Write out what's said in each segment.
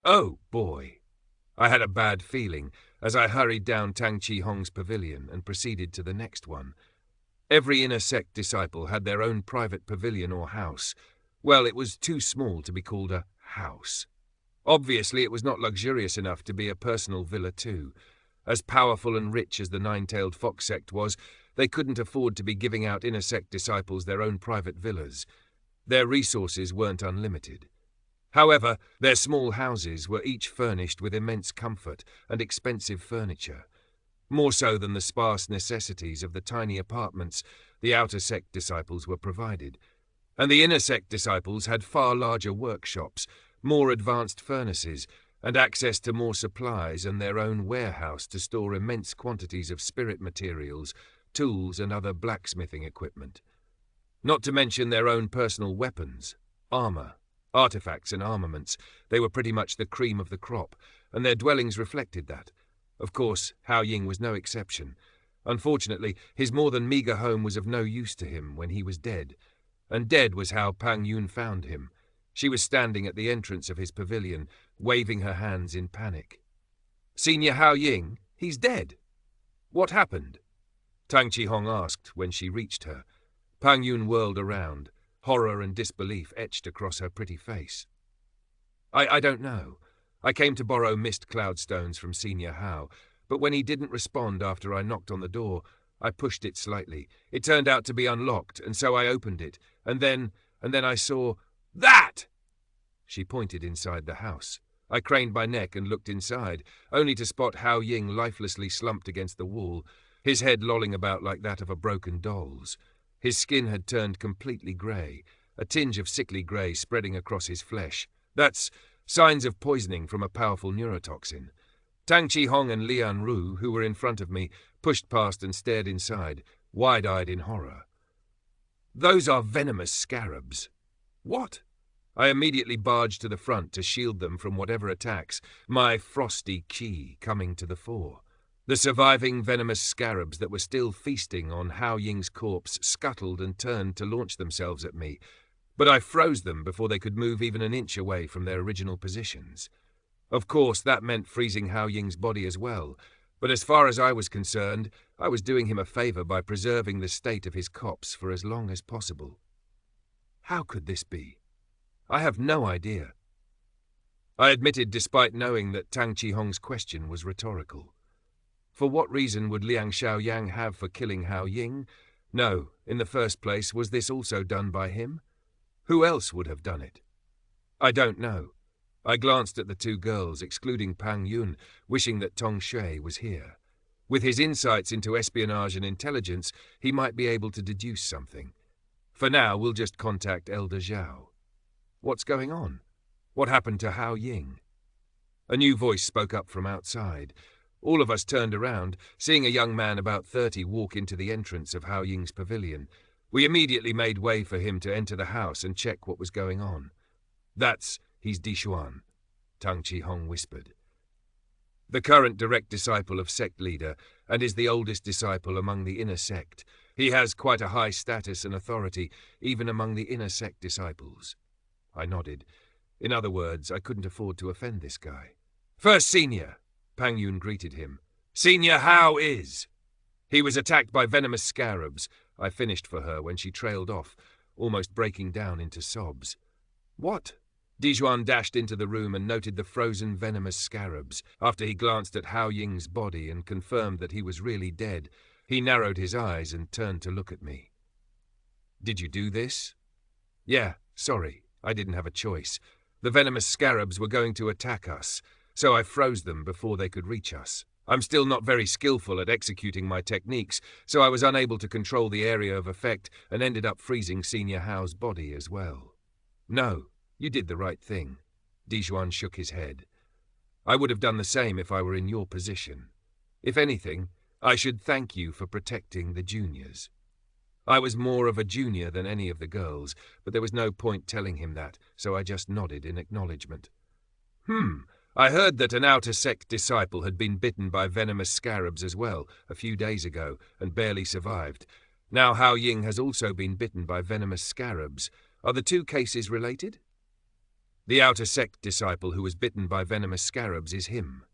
Oh, boy. I had a bad feeling as I hurried down Tang Chi Hong's pavilion and proceeded to the next one. Every inner sect disciple had their own private pavilion or house. Well, it was too small to be called a house. Obviously, it was not luxurious enough to be a personal villa too. As powerful and rich as the Nine-Tailed Fox sect was, they couldn't afford to be giving out inner sect disciples their own private villas. Their resources weren't unlimited. However, their small houses were each furnished with immense comfort and expensive furniture. More so than the sparse necessities of the tiny apartments the outer sect disciples were provided. And the inner sect disciples had far larger workshops, more advanced furnaces, and access to more supplies and their own warehouse to store immense quantities of spirit materials, tools, and other blacksmithing equipment. Not to mention their own personal weapons, armor, artifacts and armaments. They were pretty much the cream of the crop, and their dwellings reflected that. Of course, Hao Ying was no exception. Unfortunately, his more than meager home was of no use to him when he was dead. And dead was how Pang Yun found him. She was standing at the entrance of his pavilion, waving her hands in panic. "Senior Hao Ying, he's dead. What happened?" Tang Chi Hong asked when she reached her. Pang Yun whirled around, horror and disbelief etched across her pretty face. I don't know. I came to borrow mist cloud stones from Senior Hao, but when he didn't respond after I knocked on the door, I pushed it slightly. It turned out to be unlocked, and so I opened it, and then I saw... That! She pointed inside the house. I craned my neck and looked inside, only to spot Hao Ying lifelessly slumped against the wall, his head lolling about like that of a broken doll's. His skin had turned completely grey, a tinge of sickly grey spreading across his flesh. That's signs of poisoning from a powerful neurotoxin. Tang Chi Hong and Lian Ru, who were in front of me, pushed past and stared inside, wide-eyed in horror. "Those are venomous scarabs." "What?" I immediately barged to the front to shield them from whatever attacks, my frosty qi coming to the fore. The surviving venomous scarabs that were still feasting on Hao Ying's corpse scuttled and turned to launch themselves at me, but I froze them before they could move even an inch away from their original positions. Of course, that meant freezing Hao Ying's body as well, but as far as I was concerned, I was doing him a favor by preserving the state of his corpse for as long as possible. How could this be? I have no idea. I admitted despite knowing that Tang Chi Hong's question was rhetorical. For what reason would Liang Xiaoyang have for killing Hao Ying? No, in the first place, was this also done by him? Who else would have done it? I don't know. I glanced at the two girls, excluding Pang Yun, wishing that Tong Shui was here. With his insights into espionage and intelligence, he might be able to deduce something. For now, we'll just contact Elder Zhao. What's going on? What happened to Hao Ying? A new voice spoke up from outside. All of us turned around, seeing a young man about 30 walk into the entrance of Hao Ying's pavilion. We immediately made way for him to enter the house and check what was going on. He's Di Xuan, Tang Chi Hong whispered. The current direct disciple of sect leader, and is the oldest disciple among the inner sect. He has quite a high status and authority, even among the inner sect disciples. I nodded. In other words, I couldn't afford to offend this guy. "First Senior," Pang Yun greeted him. "Senior Hao is." "He was attacked by venomous scarabs," I finished for her when she trailed off, almost breaking down into sobs. "What?" Dijuan dashed into the room and noted the frozen venomous scarabs. After he glanced at Hao Ying's body and confirmed that he was really dead, he narrowed his eyes and turned to look at me. "Did you do this?" "Yeah, sorry, I didn't have a choice. The venomous scarabs were going to attack us, so I froze them before they could reach us. I'm still not very skillful at executing my techniques, so I was unable to control the area of effect and ended up freezing Senior Hao's body as well." "No, you did the right thing." Dijuan shook his head. "I would have done the same if I were in your position. If anything, I should thank you for protecting the juniors." I was more of a junior than any of the girls, but there was no point telling him that, so I just nodded in acknowledgement. I heard that an outer sect disciple had been bitten by venomous scarabs as well, a few days ago, and barely survived. Now Hao Ying has also been bitten by venomous scarabs. Are the two cases related?" The outer sect disciple who was bitten by venomous scarabs is him.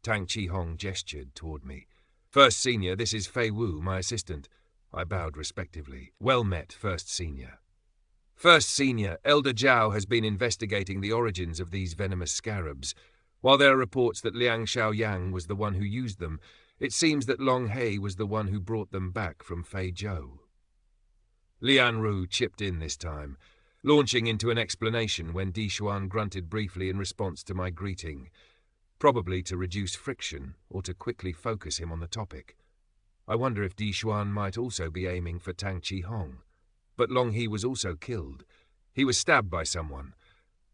Tang Chi Hong gestured toward me. First Senior, this is Fei Wu, my assistant. I bowed respectively. Well met, First Senior. First Senior, Elder Zhao has been investigating the origins of these venomous scarabs. While there are reports that Liang Xiaoyang was the one who used them, it seems that Long Hei was the one who brought them back from Fei Zhou. Lian Ru chipped in this time, launching into an explanation when Di Xuan grunted briefly in response to my greeting, probably to reduce friction or to quickly focus him on the topic. I wonder if Di Xuan might also be aiming for Tang Chi Hong. But Long He was also killed. He was stabbed by someone.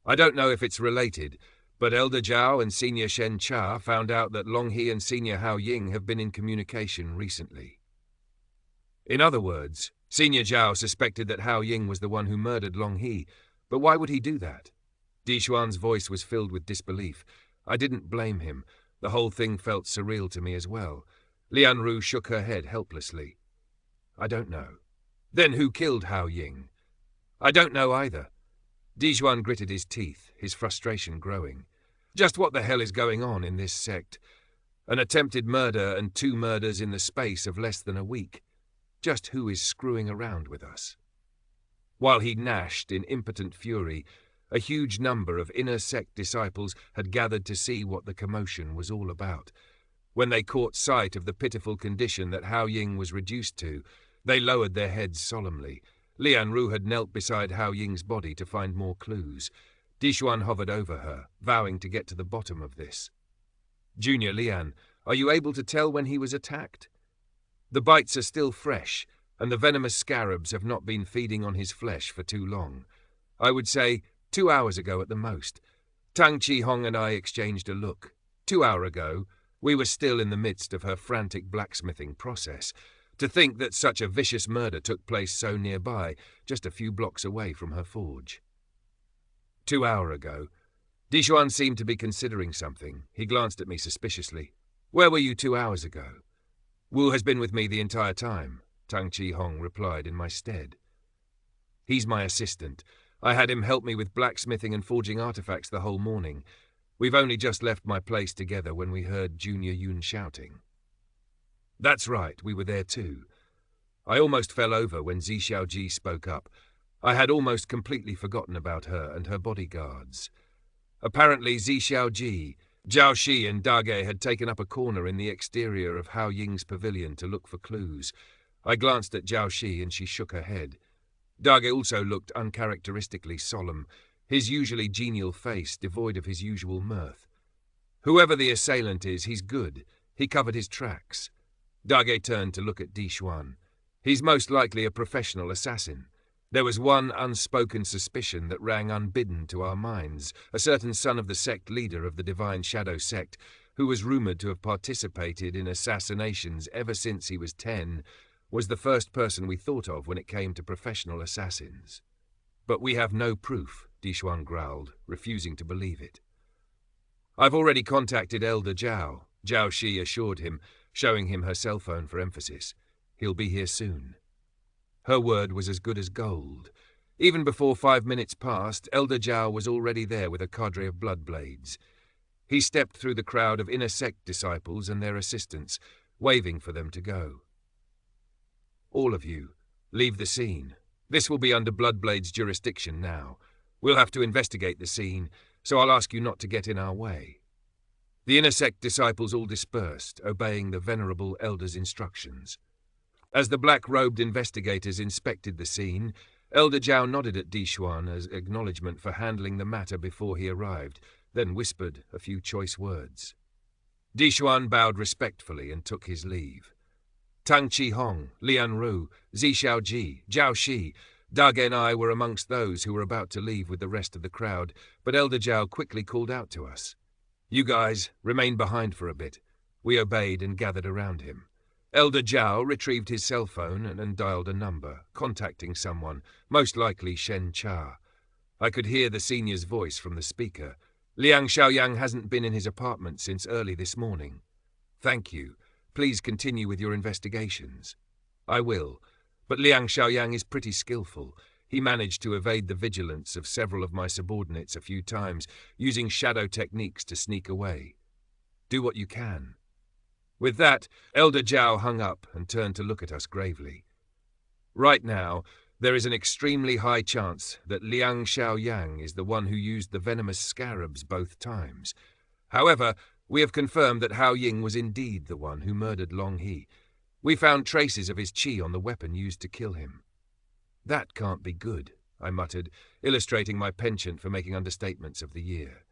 I don't know if it's related, but Elder Zhao and Senior Xianxia found out that Long He and Senior Hao Ying have been in communication recently. In other words, Senior Zhao suspected that Hao Ying was the one who murdered Long He, but why would he do that? Di Xuan's voice was filled with disbelief. I didn't blame him. The whole thing felt surreal to me as well. Lian Ru shook her head helplessly. I don't know. Then who killed Hao Ying? I don't know either. Di Xuan gritted his teeth, his frustration growing. Just what the hell is going on in this sect? An attempted murder and 2 murders in the space of less than a week. Just who is screwing around with us? While he gnashed in impotent fury, a huge number of inner sect disciples had gathered to see what the commotion was all about. When they caught sight of the pitiful condition that Hao Ying was reduced to, they lowered their heads solemnly. Lian Ru had knelt beside Hao Ying's body to find more clues. Di Xuan hovered over her, vowing to get to the bottom of this. Junior Lian, are you able to tell when he was attacked? The bites are still fresh, and the venomous scarabs have not been feeding on his flesh for too long. I would say 2 hours ago at the most. Tang Chi Hong and I exchanged a look. 2 hours ago, we were still in the midst of her frantic blacksmithing process. To think that such a vicious murder took place so nearby, just a few blocks away from her forge. 2 hours ago. Di Xuan seemed to be considering something. He glanced at me suspiciously. Where were you 2 hours ago? Wu has been with me the entire time, Tang Chi Hong replied in my stead. He's my assistant. I had him help me with blacksmithing and forging artifacts the whole morning. We've only just left my place together when we heard Junior Yun shouting. That's right, we were there too. I almost fell over when Zi Xiaoji spoke up. I had almost completely forgotten about her and her bodyguards. Apparently Zi Xiaoji, Zhao Shi and Dage had taken up a corner in the exterior of Hao Ying's pavilion to look for clues. I glanced at Zhao Shi and she shook her head. Dage also looked uncharacteristically solemn, his usually genial face devoid of his usual mirth. Whoever the assailant is, he's good. He covered his tracks. Dage turned to look at Di Xuan. He's most likely a professional assassin. There was one unspoken suspicion that rang unbidden to our minds, a certain son of the sect leader of the Divine Shadow sect, who was rumoured to have participated in assassinations ever since he was 10, was the first person we thought of when it came to professional assassins. But we have no proof, Di Xuan growled, refusing to believe it. I've already contacted Elder Zhao, Zhao Shi assured him, showing him her cell phone for emphasis. He'll be here soon. Her word was as good as gold. Even before 5 minutes passed, Elder Zhao was already there with a cadre of bloodblades. He stepped through the crowd of inner sect disciples and their assistants, waving for them to go. All of you, leave the scene. This will be under Bloodblade's jurisdiction now. We'll have to investigate the scene, so I'll ask you not to get in our way. The inner sect disciples all dispersed, obeying the venerable elder's instructions. As the black-robed investigators inspected the scene, Elder Zhao nodded at Di Xuan as acknowledgement for handling the matter before he arrived, then whispered a few choice words. Di Xuan bowed respectfully and took his leave. Tang Chi Hong, Lian Ru, Zi Xiaoji, Zhao Shi, Dage and I were amongst those who were about to leave with the rest of the crowd, but Elder Zhao quickly called out to us. You guys, remain behind for a bit. We obeyed and gathered around him. Elder Zhao retrieved his cell phone and dialed a number, contacting someone, most likely Xianxia. I could hear the senior's voice from the speaker. Liang Xiaoyang hasn't been in his apartment since early this morning. Thank you. Please continue with your investigations. I will, but Liang Xiaoyang is pretty skillful. He managed to evade the vigilance of several of my subordinates a few times, using shadow techniques to sneak away. Do what you can. With that, Elder Zhao hung up and turned to look at us gravely. Right now, there is an extremely high chance that Xianxia is the one who used the venomous scarabs both times. However, we have confirmed that Hao Ying was indeed the one who murdered Long He. We found traces of his qi on the weapon used to kill him. That can't be good, I muttered, illustrating my penchant for making understatements of the year.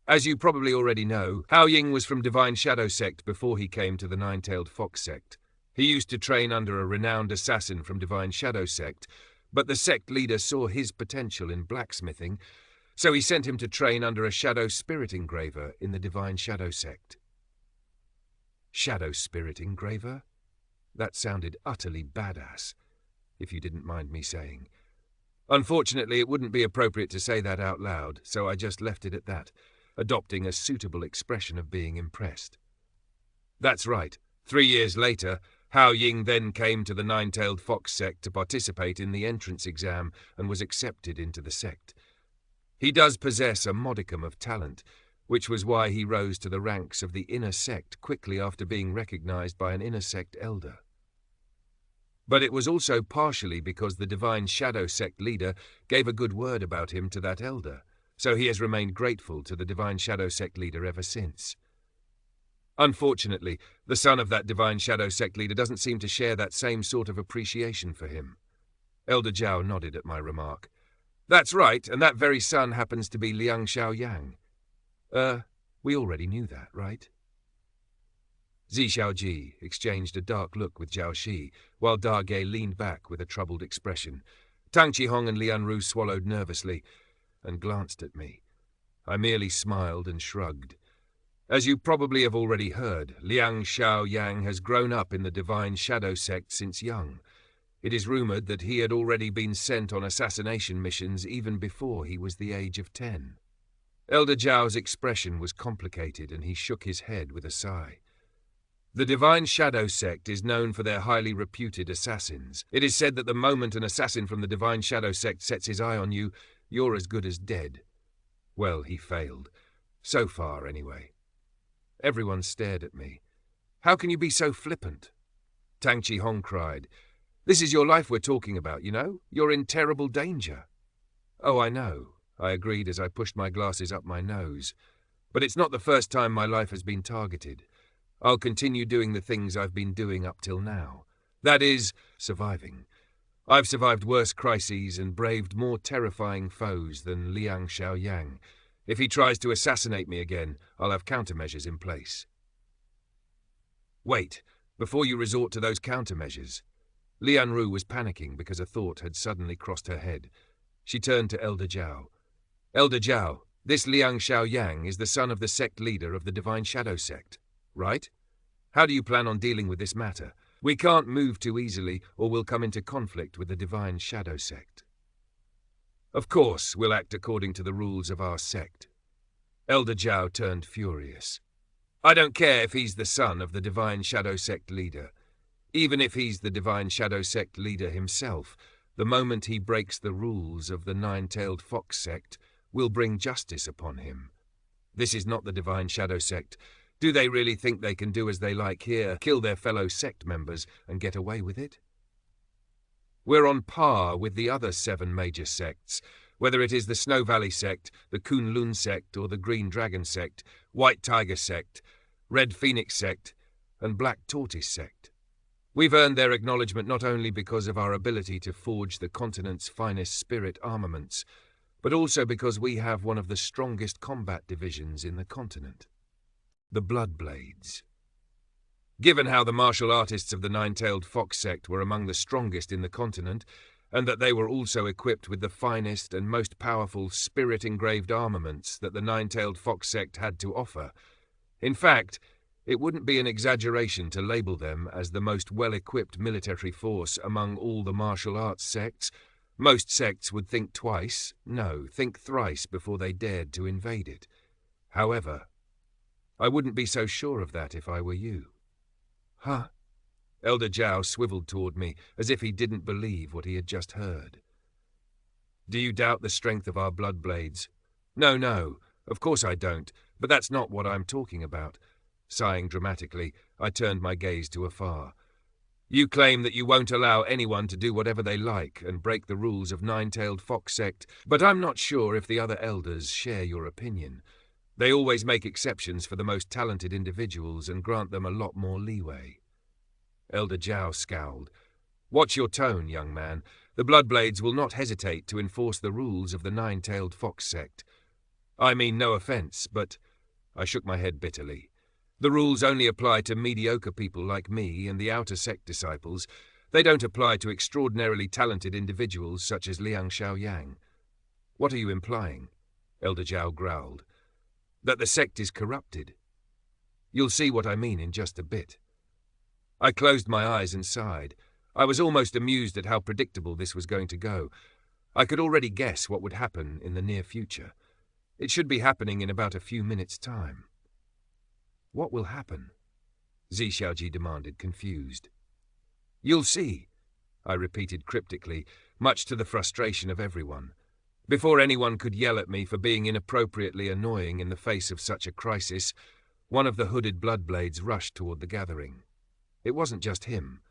As you probably already know, Hao Ying was from Divine Shadow Sect before he came to the Nine-Tailed Fox Sect. He used to train under a renowned assassin from Divine Shadow Sect, but the sect leader saw his potential in blacksmithing, so he sent him to train under a Shadow Spirit Engraver in the Divine Shadow Sect. Shadow Spirit Engraver? That sounded utterly badass, if you didn't mind me saying. Unfortunately, it wouldn't be appropriate to say that out loud, so I just left it at that, adopting a suitable expression of being impressed. That's right. 3 years later, Hao Ying then came to the Nine-Tailed Fox Sect to participate in the entrance exam and was accepted into the sect. He does possess a modicum of talent, which was why he rose to the ranks of the inner sect quickly after being recognized by an inner sect elder. But it was also partially because the Divine Shadow Sect leader gave a good word about him to that elder, so he has remained grateful to the Divine Shadow Sect leader ever since. Unfortunately, the son of that Divine Shadow Sect leader doesn't seem to share that same sort of appreciation for him. Elder Zhao nodded at my remark. That's right, and that very son happens to be Xianxia. We already knew that, right? Zi Xiaoji exchanged a dark look with Zhao Shi, while Da Ge leaned back with a troubled expression. Tang Qihong and Lian Ru swallowed nervously and glanced at me. I merely smiled and shrugged. As you probably have already heard, Xianxia has grown up in the Divine Shadow Sect since young. It is rumored that he had already been sent on assassination missions even before he was the age of 10. Elder Zhao's expression was complicated, and he shook his head with a sigh. The Divine Shadow Sect is known for their highly reputed assassins. It is said that the moment an assassin from the Divine Shadow Sect sets his eye on you, you're as good as dead. Well, he failed. So far, anyway. Everyone stared at me. How can you be so flippant? Tang Qihong cried. This is your life we're talking about, you know? You're in terrible danger. Oh, I know, I agreed as I pushed my glasses up my nose. But it's not the first time my life has been targeted. I'll continue doing the things I've been doing up till now. That is, surviving. I've survived worse crises and braved more terrifying foes than Xianxia. If he tries to assassinate me again, I'll have countermeasures in place. Wait, before you resort to those countermeasures. Lian Ru was panicking because a thought had suddenly crossed her head. She turned to Elder Zhao. Elder Zhao, this Xianxia is the son of the sect leader of the Divine Shadow Sect, right? How do you plan on dealing with this matter? We can't move too easily, or we'll come into conflict with the Divine Shadow Sect. Of course, we'll act according to the rules of our sect. Elder Zhao turned furious. I don't care if he's the son of the Divine Shadow Sect leader. Even if he's the Divine Shadow Sect leader himself, the moment he breaks the rules of the Nine-Tailed Fox Sect, we'll bring justice upon him. This is not the Divine Shadow Sect. Do they really think they can do as they like here, kill their fellow sect members, and get away with it? We're on par with the other 7 major sects, whether it is the Snow Valley Sect, the Kunlun Sect, or the Green Dragon Sect, White Tiger Sect, Red Phoenix Sect, and Black Tortoise Sect. We've earned their acknowledgement not only because of our ability to forge the continent's finest spirit armaments, but also because we have one of the strongest combat divisions in the continent. The Bloodblades. Given how the martial artists of the Nine-Tailed Fox Sect were among the strongest in the continent, and that they were also equipped with the finest and most powerful spirit-engraved armaments that the Nine-Tailed Fox Sect had to offer, in fact, it wouldn't be an exaggeration to label them as the most well-equipped military force among all the martial arts sects. Most sects would think twice, no, think thrice before they dared to invade it. However, I wouldn't be so sure of that if I were you. Huh? Elder Zhao swiveled toward me as if he didn't believe what he had just heard. Do you doubt the strength of our blood blades? No, no, of course I don't, but that's not what I'm talking about. Sighing dramatically, I turned my gaze to afar. You claim that you won't allow anyone to do whatever they like and break the rules of Nine-Tailed Fox Sect, but I'm not sure if the other elders share your opinion. They always make exceptions for the most talented individuals and grant them a lot more leeway. Elder Zhao scowled. Watch your tone, young man. The Bloodblades will not hesitate to enforce the rules of the Nine-Tailed Fox Sect. I mean no offense, but... I shook my head bitterly. The rules only apply to mediocre people like me and the outer sect disciples. They don't apply to extraordinarily talented individuals such as Xianxia. What are you implying? Elder Zhao growled. That the sect is corrupted. You'll see what I mean in just a bit. I closed my eyes and sighed. I was almost amused at how predictable this was going to go. I could already guess what would happen in the near future. It should be happening in about a few minutes' time. What will happen? Xiaoji demanded, confused. You'll see, I repeated cryptically, much to the frustration of everyone. Before anyone could yell at me for being inappropriately annoying in the face of such a crisis, one of the hooded Bloodblades rushed toward the gathering. It wasn't just him.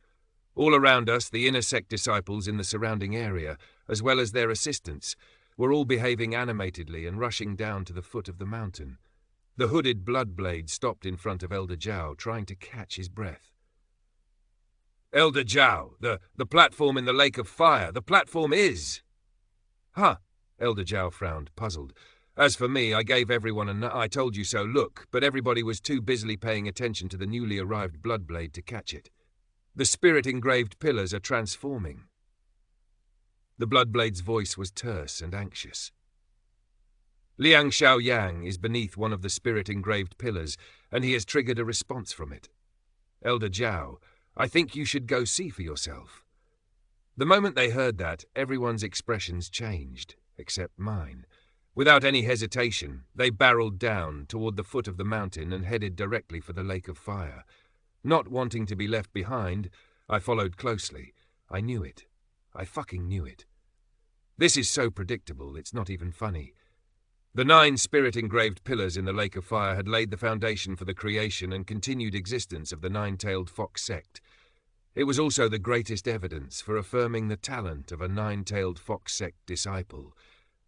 All around us, the inner sect disciples in the surrounding area, as well as their assistants, were all behaving animatedly and rushing down to the foot of the mountain. The hooded Bloodblade stopped in front of Elder Zhao, trying to catch his breath. Elder Zhao, the platform in the lake of fire, the platform is... Huh, Elder Zhao frowned, puzzled. As for me, I gave everyone I told you so look, but everybody was too busily paying attention to the newly arrived Bloodblade to catch it. The spirit-engraved pillars are transforming. The Bloodblade's voice was terse and anxious. Liang Xiaoyang is beneath one of the spirit-engraved pillars, and he has triggered a response from it. Elder Zhao, I think you should go see for yourself. The moment they heard that, everyone's expressions changed, except mine. Without any hesitation, they barreled down toward the foot of the mountain and headed directly for the lake of fire. Not wanting to be left behind, I followed closely. I knew it. I fucking knew it. This is so predictable, it's not even funny. The 9 spirit-engraved pillars in the Lake of Fire had laid the foundation for the creation and continued existence of the Nine-Tailed Fox Sect. It was also the greatest evidence for affirming the talent of a Nine-Tailed Fox Sect disciple.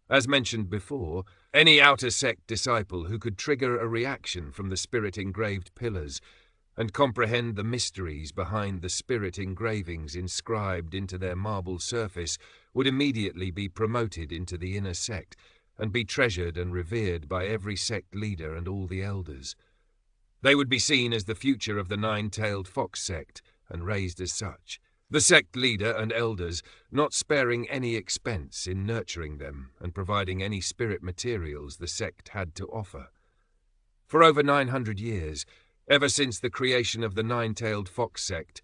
As mentioned before, any outer sect disciple who could trigger a reaction from the spirit-engraved pillars and comprehend the mysteries behind the spirit engravings inscribed into their marble surface would immediately be promoted into the inner sect and be treasured and revered by every sect leader and all the elders. They would be seen as the future of the Nine-Tailed Fox Sect and raised as such, the sect leader and elders not sparing any expense in nurturing them and providing any spirit materials the sect had to offer. For over 900 years, ever since the creation of the Nine-Tailed Fox Sect,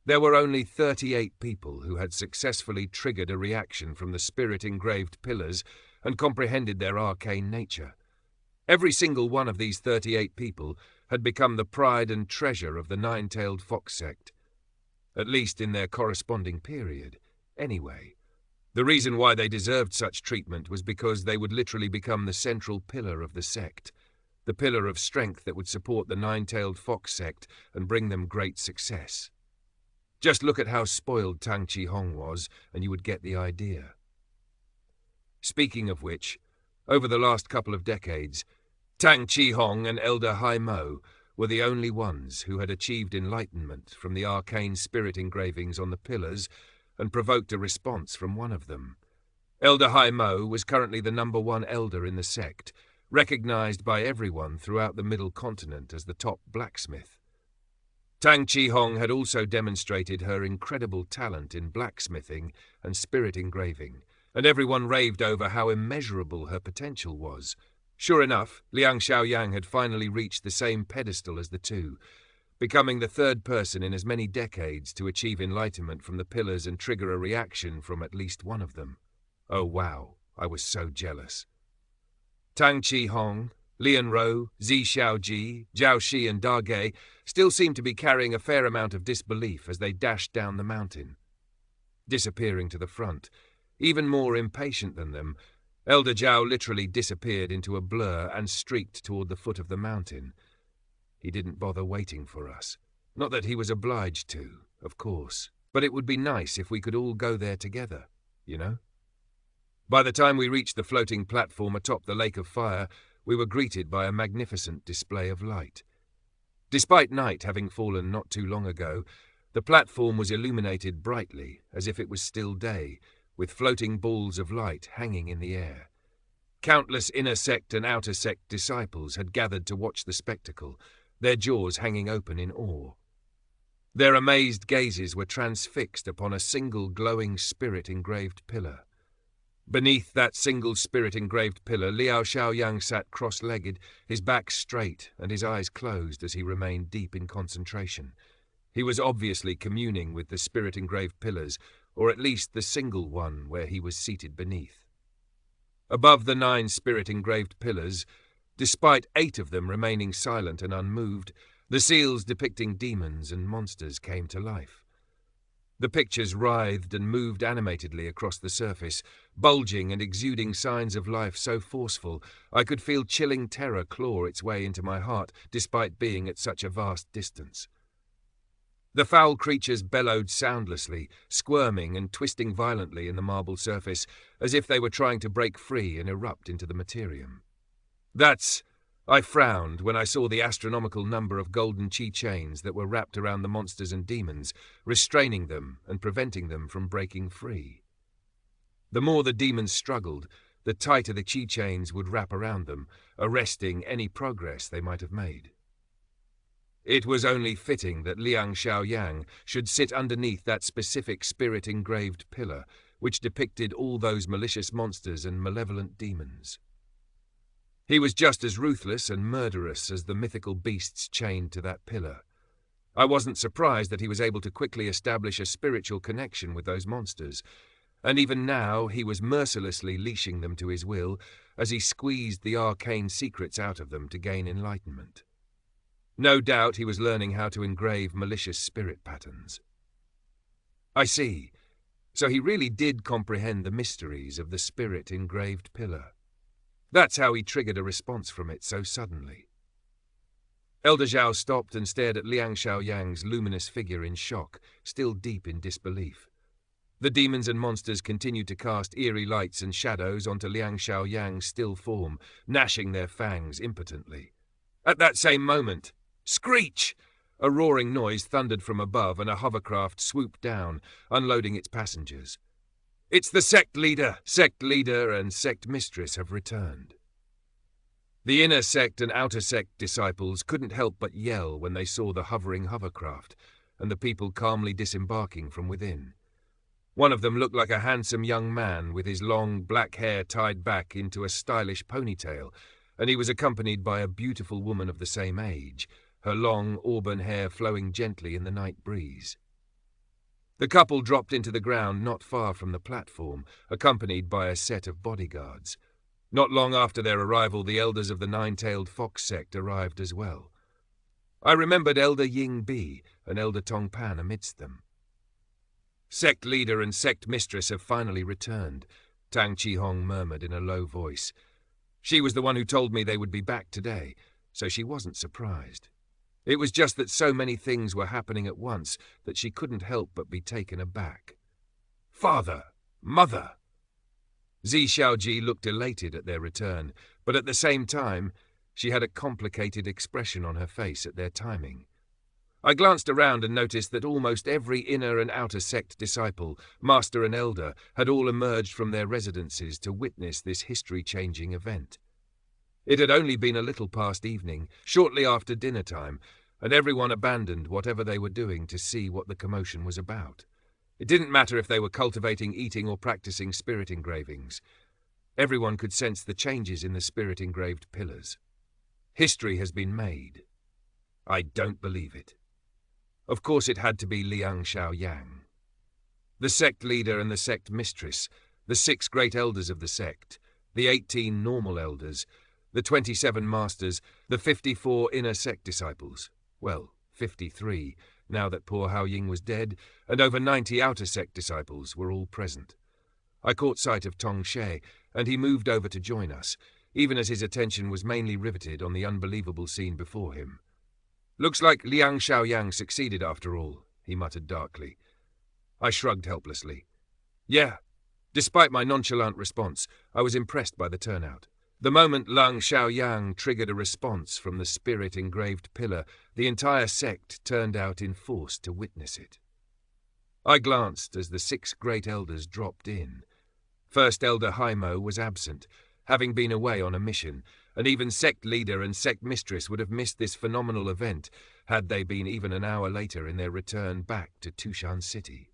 there were only 38 people who had successfully triggered a reaction from the spirit-engraved pillars and comprehended their arcane nature. Every single one of these 38 people had become the pride and treasure of the Nine-Tailed Fox Sect. At least in their corresponding period, anyway. The reason why they deserved such treatment was because they would literally become the central pillar of the sect, the pillar of strength that would support the Nine-Tailed Fox Sect and bring them great success. Just look at how spoiled Tang Qihong was, and you would get the idea. Speaking of which, over the last couple of decades, Tang Qihong and Elder Hai Mo were the only ones who had achieved enlightenment from the arcane spirit engravings on the pillars and provoked a response from one of them. Elder Hai Mo was currently the #1 elder in the sect, recognized by everyone throughout the Middle Continent as the top blacksmith. Tang Qihong had also demonstrated her incredible talent in blacksmithing and spirit engraving, and everyone raved over how immeasurable her potential was. Sure enough, Liang Xiaoyang had finally reached the same pedestal as the two, becoming the third person in as many decades to achieve enlightenment from the pillars and trigger a reaction from at least one of them. Oh wow, I was so jealous. Tang Qihong, Lian Ro, Zi Xiaoji, Zhao Shi and Da Ge still seemed to be carrying a fair amount of disbelief as they dashed down the mountain. Disappearing to the front, Even more impatient than them, Elder Zhao literally disappeared into a blur and streaked toward the foot of the mountain. He didn't bother waiting for us. Not that he was obliged to, of course, but it would be nice if we could all go there together, you know? By the time we reached the floating platform atop the lake of fire, we were greeted by a magnificent display of light. Despite night having fallen not too long ago, the platform was illuminated brightly, as if it was still day, with floating balls of light hanging in the air. Countless inner sect and outer sect disciples had gathered to watch the spectacle, their jaws hanging open in awe. Their amazed gazes were transfixed upon a single glowing spirit-engraved pillar. Beneath that single spirit-engraved pillar, Liao Xiaoyang sat cross-legged, his back straight and his eyes closed as he remained deep in concentration. He was obviously communing with the spirit-engraved pillars, or at least the single one where he was seated beneath. Above the 9 spirit-engraved pillars, despite 8 of them remaining silent and unmoved, the seals depicting demons and monsters came to life. The pictures writhed and moved animatedly across the surface, bulging and exuding signs of life so forceful I could feel chilling terror claw its way into my heart despite being at such a vast distance. The foul creatures bellowed soundlessly, squirming and twisting violently in the marble surface, as if they were trying to break free and erupt into the materium. I frowned when I saw the astronomical number of golden chi chains that were wrapped around the monsters and demons, restraining them and preventing them from breaking free. The more the demons struggled, the tighter the chi chains would wrap around them, arresting any progress they might have made. It was only fitting that Liang Xiaoyang should sit underneath that specific spirit-engraved pillar, which depicted all those malicious monsters and malevolent demons. He was just as ruthless and murderous as the mythical beasts chained to that pillar. I wasn't surprised that he was able to quickly establish a spiritual connection with those monsters, and even now he was mercilessly leashing them to his will as he squeezed the arcane secrets out of them to gain enlightenment. No doubt he was learning how to engrave malicious spirit patterns. I see. So he really did comprehend the mysteries of the spirit-engraved pillar. That's how he triggered a response from it so suddenly. Elder Zhao stopped and stared at Liang Xiaoyang's luminous figure in shock, still deep in disbelief. The demons and monsters continued to cast eerie lights and shadows onto Liang Xiaoyang's still form, gnashing their fangs impotently. At that same moment, screech! A roaring noise thundered from above and a hovercraft swooped down, unloading its passengers. It's the sect leader and sect mistress have returned. The inner sect and outer sect disciples couldn't help but yell when they saw the hovering hovercraft and the people calmly disembarking from within. One of them looked like a handsome young man with his long black hair tied back into a stylish ponytail, and he was accompanied by a beautiful woman of the same age, her long auburn hair flowing gently in the night breeze. The couple dropped into the ground not far from the platform, accompanied by a set of bodyguards. Not long after their arrival, the elders of the 9-tailed fox sect arrived as well. I remembered Elder Ying Bi and Elder Tong Pan amidst them. Sect leader and sect mistress have finally returned, Tang Qihong murmured in a low voice. She was the one who told me they would be back today, so she wasn't surprised. It was just that so many things were happening at once that she couldn't help but be taken aback. Father! Mother! Zi Xiaoji looked elated at their return, but at the same time, she had a complicated expression on her face at their timing. I glanced around and noticed that almost every inner and outer sect disciple, master and elder, had all emerged from their residences to witness this history-changing event. It had only been a little past evening, shortly after dinner time, and everyone abandoned whatever they were doing to see what the commotion was about. It didn't matter if they were cultivating, eating, or practicing spirit engravings. Everyone could sense the changes in the spirit-engraved pillars. History has been made. I don't believe it. Of course it had to be Liang Xiaoyang. The sect leader and the sect mistress, the 6 great elders of the sect, the 18 normal elders, the 27 masters, the 54 inner sect disciples, well, 53, now that poor Hao Ying was dead, and over 90 outer sect disciples were all present. I caught sight of Tong She, and he moved over to join us, even as his attention was mainly riveted on the unbelievable scene before him. "Looks like Liang Xiaoyang succeeded after all," he muttered darkly. I shrugged helplessly. Yeah. Despite my nonchalant response, I was impressed by the turnout. The moment Liang Xiaoyang triggered a response from the spirit-engraved pillar, the entire sect turned out in force to witness it. I glanced as the 6 great elders dropped in. First Elder Haimo was absent, having been away on a mission, and even sect leader and sect mistress would have missed this phenomenal event had they been even an hour later in their return back to Tushan City.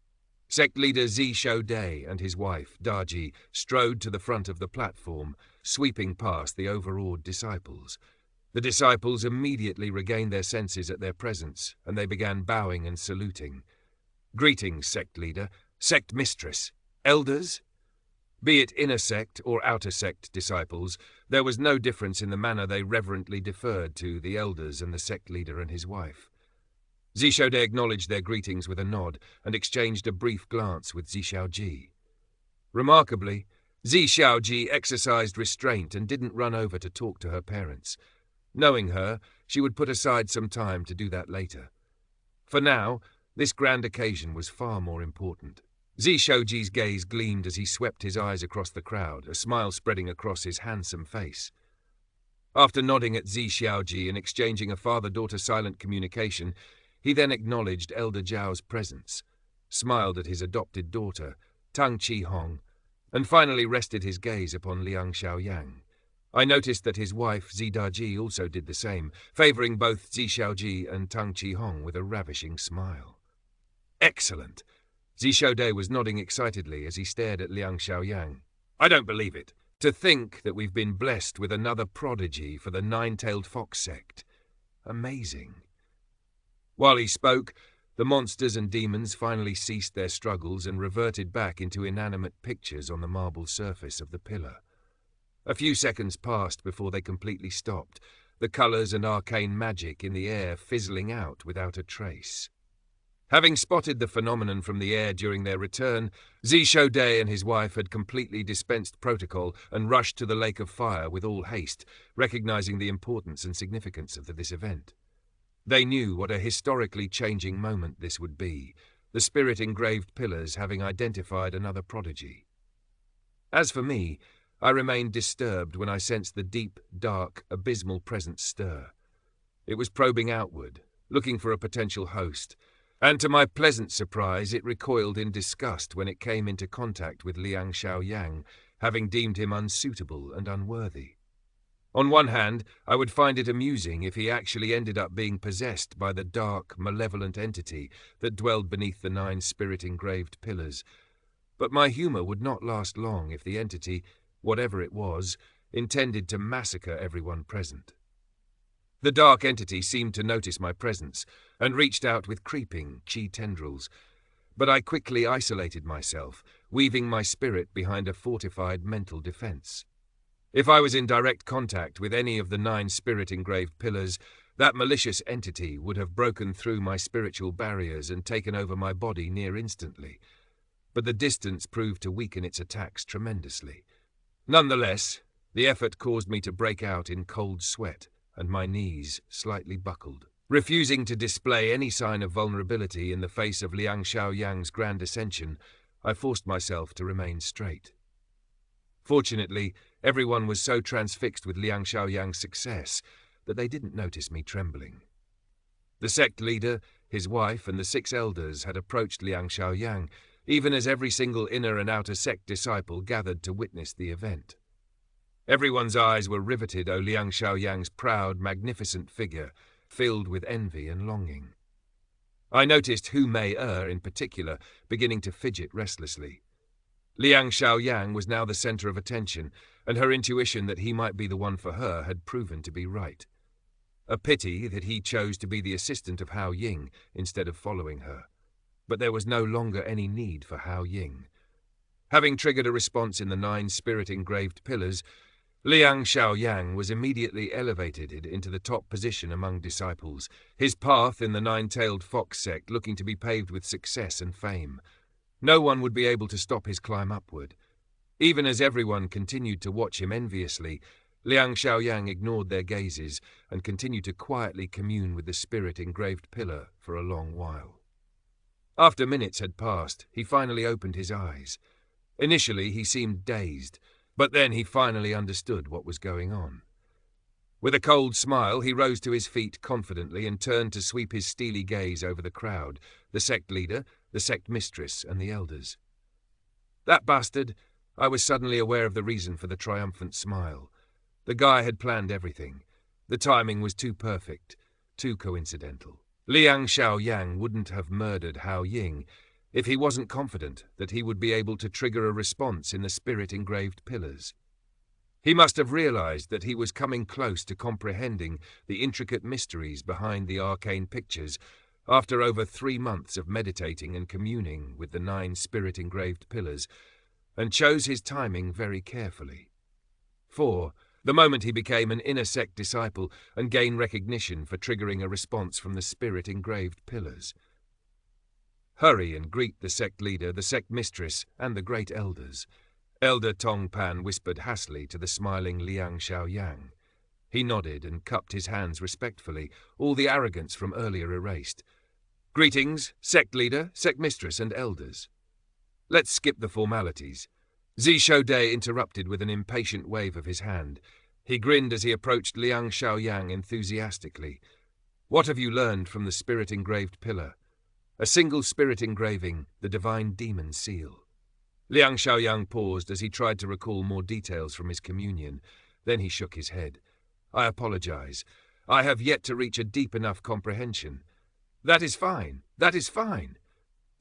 Sect leader Xianxia and his wife, Prodigy, strode to the front of the platform, sweeping past the overawed disciples. The disciples immediately regained their senses at their presence, and they began bowing and saluting. "Greetings, sect leader, sect mistress, elders?" Be it inner sect or outer sect disciples, there was no difference in the manner they reverently deferred to the elders and the sect leader and his wife. Xiaoxia acknowledged their greetings with a nod and exchanged a brief glance with Xiaoji. Remarkably, Xiaoji exercised restraint and didn't run over to talk to her parents. Knowing her, she would put aside some time to do that later. For now, this grand occasion was far more important. Xiaoji's gaze gleamed as he swept his eyes across the crowd, a smile spreading across his handsome face. After nodding at Xiaoji and exchanging a father-daughter silent communication, he then acknowledged Elder Zhao's presence, smiled at his adopted daughter, Tang Qihong, and finally rested his gaze upon Liang Xiaoyang. I noticed that his wife, Zidaji, also did the same, favoring both Xiaoji and Tang Qihong with a ravishing smile. Excellent! Xiaoxia was nodding excitedly as he stared at Liang Xiaoyang. "I don't believe it. To think that we've been blessed with another prodigy for the 9-tailed fox sect. Amazing." While he spoke, the monsters and demons finally ceased their struggles and reverted back into inanimate pictures on the marble surface of the pillar. A few seconds passed before they completely stopped, the colours and arcane magic in the air fizzling out without a trace. Having spotted the phenomenon from the air during their return, Xiaoxia and his wife had completely dispensed protocol and rushed to the lake of fire with all haste, recognizing the importance and significance of this event. They knew what a historically changing moment this would be, the spirit-engraved pillars having identified another prodigy. As for me, I remained disturbed when I sensed the deep, dark, abysmal presence stir. It was probing outward, looking for a potential host, and to my pleasant surprise it recoiled in disgust when it came into contact with Liang Xiaoyang, having deemed him unsuitable and unworthy. On one hand, I would find it amusing if he actually ended up being possessed by the dark, malevolent entity that dwelled beneath the 9 spirit-engraved pillars, but my humour would not last long if the entity, whatever it was, intended to massacre everyone present. The dark entity seemed to notice my presence and reached out with creeping qi tendrils, but I quickly isolated myself, weaving my spirit behind a fortified mental defense. If I was in direct contact with any of the 9 spirit-engraved pillars, that malicious entity would have broken through my spiritual barriers and taken over my body near instantly, but the distance proved to weaken its attacks tremendously. Nonetheless, the effort caused me to break out in cold sweat, and my knees slightly buckled. Refusing to display any sign of vulnerability in the face of Liang Xiaoyang's grand ascension, I forced myself to remain straight. Fortunately, everyone was so transfixed with Liang Xiaoyang's success that they didn't notice me trembling. The sect leader, his wife, and the 6 elders had approached Liang Xiaoyang, even as every single inner and outer sect disciple gathered to witness the event. Everyone's eyes were riveted on Liang Xiaoyang's proud, magnificent figure, filled with envy and longing. I noticed Hu Mei-er, in particular, beginning to fidget restlessly. Liang Xiaoyang was now the center of attention, and her intuition that he might be the one for her had proven to be right. A pity that he chose to be the assistant of Hao Ying instead of following her. But there was no longer any need for Hao Ying. Having triggered a response in the 9 spirit-engraved pillars, Liang Xiaoyang was immediately elevated into the top position among disciples, his path in the 9-tailed fox sect looking to be paved with success and fame. No one would be able to stop his climb upward. Even as everyone continued to watch him enviously, Liang Xiaoyang ignored their gazes and continued to quietly commune with the spirit-engraved pillar for a long while. After minutes had passed, he finally opened his eyes. Initially, he seemed dazed, but then he finally understood what was going on. With a cold smile, he rose to his feet confidently and turned to sweep his steely gaze over the crowd, the sect leader, the sect mistress, and the elders. That bastard! I was suddenly aware of the reason for the triumphant smile. The guy had planned everything. The timing was too perfect, too coincidental. Liang Xiaoyang wouldn't have murdered Hao Ying if he wasn't confident that he would be able to trigger a response in the spirit-engraved pillars. He must have realized that he was coming close to comprehending the intricate mysteries behind the arcane pictures after over 3 months of meditating and communing with the 9 spirit-engraved pillars, and chose his timing very carefully. For, the moment he became an inner sect disciple and gained recognition for triggering a response from the spirit-engraved pillars. Hurry and greet the sect leader, the sect mistress, and the great elders. Elder Tong Pan whispered hastily to the smiling Liang Xiaoyang. He nodded and cupped his hands respectfully, all the arrogance from earlier erased. Greetings, sect leader, sect mistress, and elders. Let's skip the formalities. Zishou interrupted with an impatient wave of his hand. He grinned as he approached Liang Xiaoyang enthusiastically. What have you learned from the spirit-engraved pillar? A single spirit engraving, the divine demon seal. Liang Xiaoyang paused as he tried to recall more details from his communion. Then he shook his head. I apologize. I have yet to reach a deep enough comprehension. That is fine. That is fine.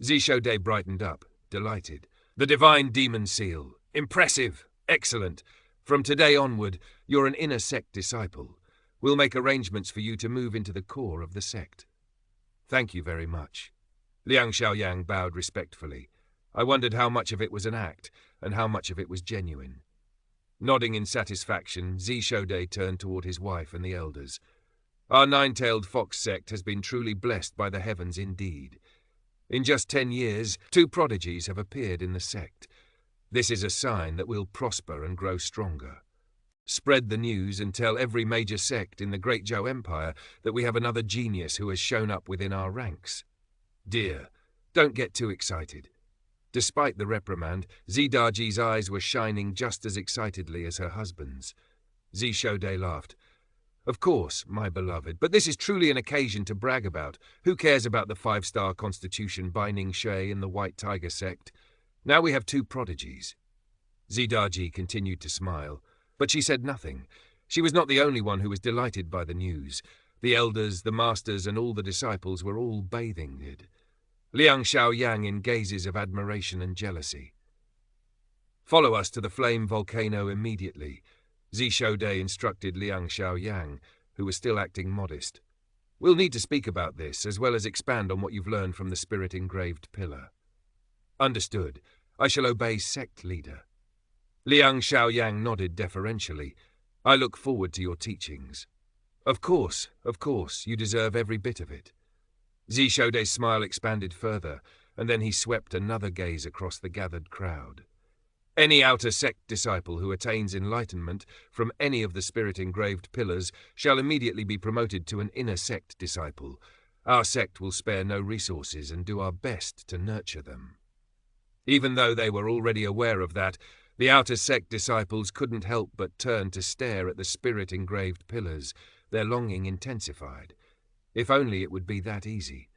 Zishou brightened up, delighted. The divine demon seal. Impressive. Excellent. From today onward, you're an inner sect disciple. We'll make arrangements for you to move into the core of the sect. Thank you very much. Liang Xiaoyang bowed respectfully. I wondered how much of it was an act, and how much of it was genuine. Nodding in satisfaction, Zishou turned toward his wife and the elders. Our 9-tailed fox sect has been truly blessed by the heavens indeed. In just 10 years, 2 prodigies have appeared in the sect. This is a sign that we'll prosper and grow stronger. Spread the news and tell every major sect in the Great Zhou Empire that we have another genius who has shown up within our ranks. Dear, don't get too excited. Despite the reprimand, Zidaji's eyes were shining just as excitedly as her husband's. Zishou laughed. Of course, my beloved, but this is truly an occasion to brag about. Who cares about the 5-star constitution binding Shui and the White Tiger sect? Now we have 2 prodigies. Zidaji continued to smile, but she said nothing. She was not the only one who was delighted by the news. The elders, the masters, and all the disciples were all bathing it. Liang Xiaoyang in gazes of admiration and jealousy. Follow us to the flame volcano immediately, Zishou instructed Liang Xiaoyang, who was still acting modest. We'll need to speak about this, as well as expand on what you've learned from the spirit-engraved pillar. Understood. I shall obey sect leader. Liang Xiaoyang nodded deferentially. I look forward to your teachings. Of course, you deserve every bit of it. Zishou's smile expanded further, and then he swept another gaze across the gathered crowd. Any outer sect disciple who attains enlightenment from any of the spirit-engraved pillars shall immediately be promoted to an inner sect disciple. Our sect will spare no resources and do our best to nurture them. Even though they were already aware of that, the outer sect disciples couldn't help but turn to stare at the spirit-engraved pillars, their longing intensified. If only it would be that easy.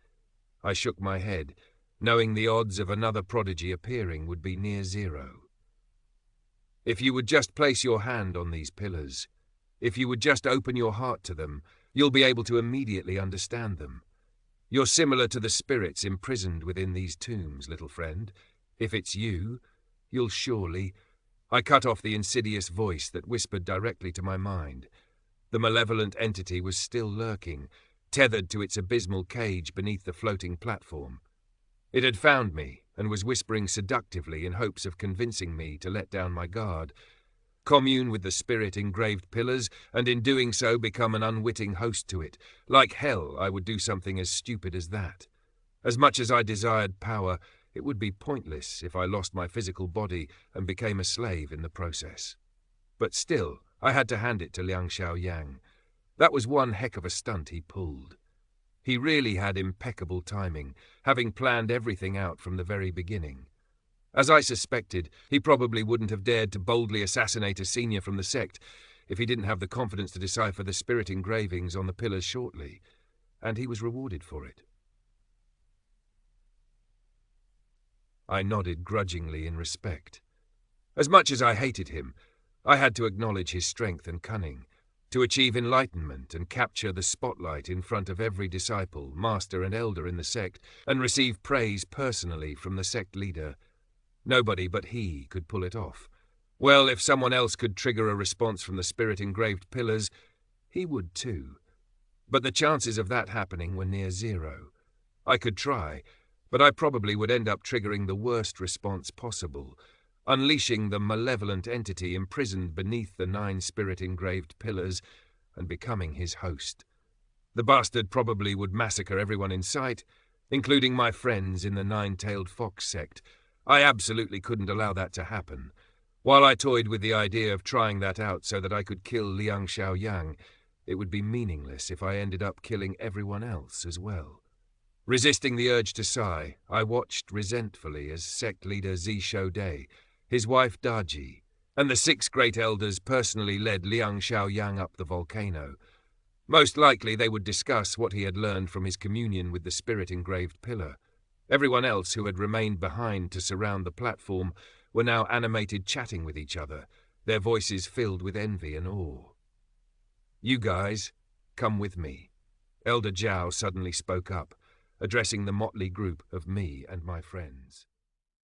I shook my head, knowing the odds of another prodigy appearing would be near zero. If you would just place your hand on these pillars, if you would just open your heart to them, you'll be able to immediately understand them. You're similar to the spirits imprisoned within these tombs, little friend. If it's you, you'll surely... I cut off the insidious voice that whispered directly to my mind. The malevolent entity was still lurking, tethered to its abysmal cage beneath the floating platform. It had found me and was whispering seductively in hopes of convincing me to let down my guard, commune with the spirit-engraved pillars, and in doing so become an unwitting host to it. Like hell, I would do something as stupid as that. As much as I desired power, it would be pointless if I lost my physical body and became a slave in the process. But still, I had to hand it to Xianxia. That was one heck of a stunt he pulled. He really had impeccable timing, having planned everything out from the very beginning. As I suspected, he probably wouldn't have dared to boldly assassinate a senior from the sect if he didn't have the confidence to decipher the spirit engravings on the pillars shortly, and he was rewarded for it. I nodded grudgingly in respect. As much as I hated him, I had to acknowledge his strength and cunning, to achieve enlightenment and capture the spotlight in front of every disciple, master and elder in the sect, and receive praise personally from the sect leader. Nobody but he could pull it off. Well, if someone else could trigger a response from the spirit-engraved pillars, he would too. But the chances of that happening were near zero. I could try, but I probably would end up triggering the worst response possible, unleashing the malevolent entity imprisoned beneath the 9 spirit-engraved pillars and becoming his host. The bastard probably would massacre everyone in sight, including my friends in the 9-tailed fox sect. I absolutely couldn't allow that to happen. While I toyed with the idea of trying that out so that I could kill Xianxia, it would be meaningless if I ended up killing everyone else as well. Resisting the urge to sigh, I watched resentfully as sect leader Zisho Day, his wife Daji, and the 6 great elders personally led Xianxia up the volcano. Most likely they would discuss what he had learned from his communion with the spirit-engraved pillar. Everyone else who had remained behind to surround the platform were now animated chatting with each other, their voices filled with envy and awe. "You guys, come with me." Elder Zhao suddenly spoke up, addressing the motley group of me and my friends.